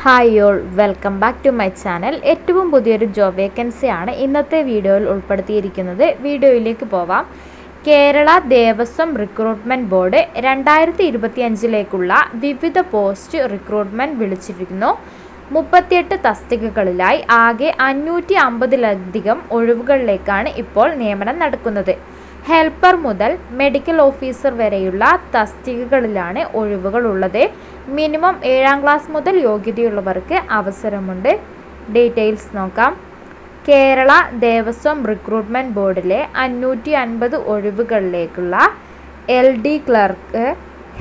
Hi all, welcome back to my channel. ഏറ്റവും പുതിയൊരു job വേക്കൻസിയാണ് ഇന്നത്തെ വീഡിയോയിൽ ഉൾപ്പെടുത്തിയിരിക്കുന്നത്. വീഡിയോയിലേക്ക് പോവാം. കേരള ദേവസ്വം റിക്രൂട്ട്മെൻറ്റ് ബോർഡ് 2025 വിവിധ പോസ്റ്റ് റിക്രൂട്ട്മെൻറ്റ് വിളിച്ചിരിക്കുന്നു. 38 തസ്തികകളിലായി ആകെ 550-ലധികം ഒഴിവുകളിലേക്കാണ് ഇപ്പോൾ നിയമനം നടക്കുന്നത്. ഹെൽപ്പർ മുതൽ മെഡിക്കൽ ഓഫീസർ വരെയുള്ള തസ്തികകളിലാണ് ഒഴിവുകളുള്ളത്. മിനിമം 7ാം ക്ലാസ് മുതൽ യോഗ്യതയുള്ളവർക്ക് അവസരമുണ്ട്. ഡീറ്റെയിൽസ് നോക്കാം. കേരള ദേവസ്വം റിക്രൂട്ട്മെൻറ്റ് ബോർഡിലെ 550 ഒഴിവുകളിലേക്കുള്ള LD clerk,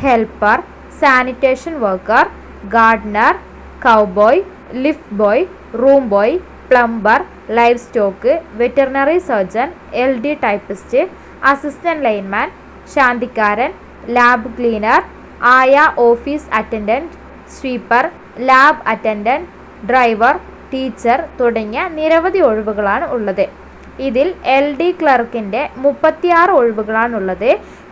helper, sanitation worker, gardener, cowboy, lift boy, room boy, plumber, livestock, veterinary surgeon, LD typist, assistant lineman, ശാന്തിക്കാരൻ, ലാബ് ക്ലീനർ, ആയ, office attendant, sweeper, lab attendant, driver, teacher തുടങ്ങിയ നിരവധി ഒഴിവുകളാണ് ഉള്ളത്. ഇതിൽ LD ക്ലർക്കിൻ്റെ 36 ഒഴിവുകളാണുള്ളത്.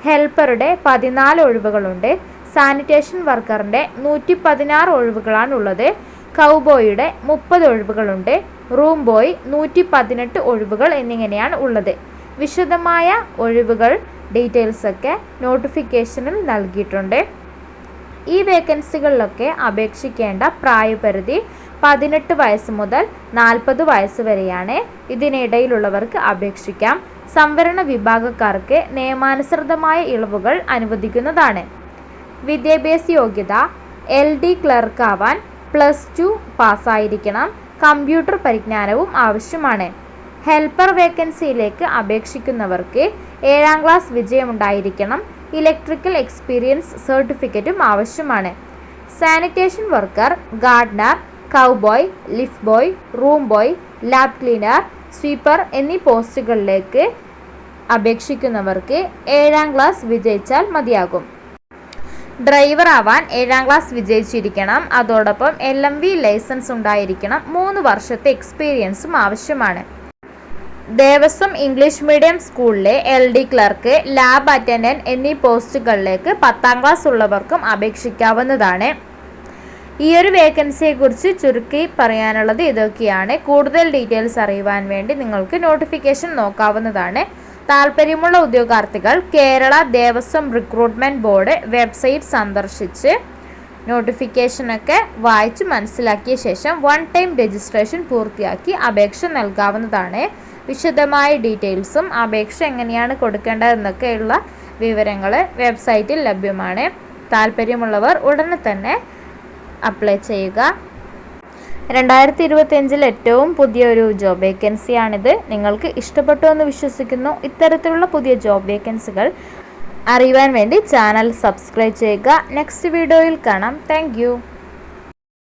ഹെൽപ്പറുടെ 14 ഒഴിവുകളുണ്ട്. സാനിറ്റേഷൻ വർക്കറിൻ്റെ 116 ഒഴിവുകളാണുള്ളത്. കൗബോയുടെ 30 ഒഴിവുകളുണ്ട്. റൂം ബോയ് 118 ഒഴിവുകൾ എന്നിങ്ങനെയാണ് ഉള്ളത്. വിശദമായ ഒഴിവുകൾ ഡീറ്റെയിൽസൊക്കെ നോട്ടിഫിക്കേഷനിൽ നൽകിയിട്ടുണ്ട്. ഈ വേക്കൻസികളിലൊക്കെ അപേക്ഷിക്കേണ്ട പ്രായപരിധി 18 വയസ്സ് മുതൽ 40 വയസ്സ് വരെയാണ്. ഇതിനിടയിലുള്ളവർക്ക് അപേക്ഷിക്കാം. സംവരണ വിഭാഗക്കാർക്ക് നിയമാനുസൃതമായ ഇളവുകൾ അനുവദിക്കുന്നതാണ്. വിദ്യാഭ്യാസ യോഗ്യത: LD ക്ലർക്കാവാൻ +2 പാസ്സായിരിക്കണം. കമ്പ്യൂട്ടർ പരിജ്ഞാനവും ആവശ്യമാണ്. ഹെൽപ്പർ വേക്കൻസിയിലേക്ക് അപേക്ഷിക്കുന്നവർക്ക് 7ാം ക്ലാസ് വിജയമുണ്ടായിരിക്കണം. ഇലക്ട്രിക്കൽ എക്സ്പീരിയൻസ് സർട്ടിഫിക്കറ്റും ആവശ്യമാണ്. Sanitation worker, gardener, cowboy, lift boy, room boy, lab cleaner, sweeper എന്നീ പോസ്റ്റുകളിലേക്ക് അപേക്ഷിക്കുന്നവർക്ക് 7ാം ക്ലാസ് വിജയിച്ചാൽ മതിയാകും. ഡ്രൈവർ ആവാൻ 7ാം ക്ലാസ് വിജയിച്ചിരിക്കണം. അതോടൊപ്പം LMV ലൈസൻസ് ഉണ്ടായിരിക്കണം. 3 വർഷത്തെ എക്സ്പീരിയൻസും ആവശ്യമാണ്. ദേവസ്വം ഇംഗ്ലീഷ് മീഡിയം സ്കൂളിലെ LD ക്ലർക്ക്, ലാബ് അറ്റൻഡൻറ്റ് എന്നീ പോസ്റ്റുകളിലേക്ക് 10ാം ക്ലാസ് ഉള്ളവർക്കും അപേക്ഷിക്കാവുന്നതാണ്. ഈ ഒരു വേക്കൻസിയെക്കുറിച്ച് ചുരുക്കി പറയാനുള്ളത് ഇതൊക്കെയാണ്. കൂടുതൽ ഡീറ്റെയിൽസ് അറിയുവാൻ വേണ്ടി നിങ്ങൾക്ക് നോട്ടിഫിക്കേഷൻ നോക്കാവുന്നതാണ്. താല്പര്യമുള്ള ഉദ്യോഗാർത്ഥികൾ Kerala Devaswom recruitment board website സന്ദർശിച്ച് നോട്ടിഫിക്കേഷനൊക്കെ വായിച്ച് മനസ്സിലാക്കിയ ശേഷം 1 ടൈം രജിസ്ട്രേഷൻ പൂർത്തിയാക്കി അപേക്ഷ നൽകാവുന്നതാണ്. വിശദമായ ഡീറ്റെയിൽസും അപേക്ഷ എങ്ങനെയാണ് കൊടുക്കേണ്ടതെന്നൊക്കെയുള്ള വിവരങ്ങൾ വെബ്സൈറ്റിൽ ലഭ്യമാണ്. താല്പര്യമുള്ളവർ ഉടനെ തന്നെ അപ്ലൈ ചെയ്യുക. 2025 ഏറ്റവും പുതിയൊരു ജോബ് വേക്കൻസിയാണിത്. നിങ്ങൾക്ക് ഇഷ്ടപ്പെട്ടു എന്ന് വിശ്വസിക്കുന്നു. ഇത്തരത്തിലുള്ള പുതിയ ജോബ് വേക്കൻസികൾ അറിയുവാൻ വേണ്ടി ചാനൽ സബ്സ്ക്രൈബ് ചെയ്യുക. നെക്സ്റ്റ് വീഡിയോയിൽ കാണാം. താങ്ക്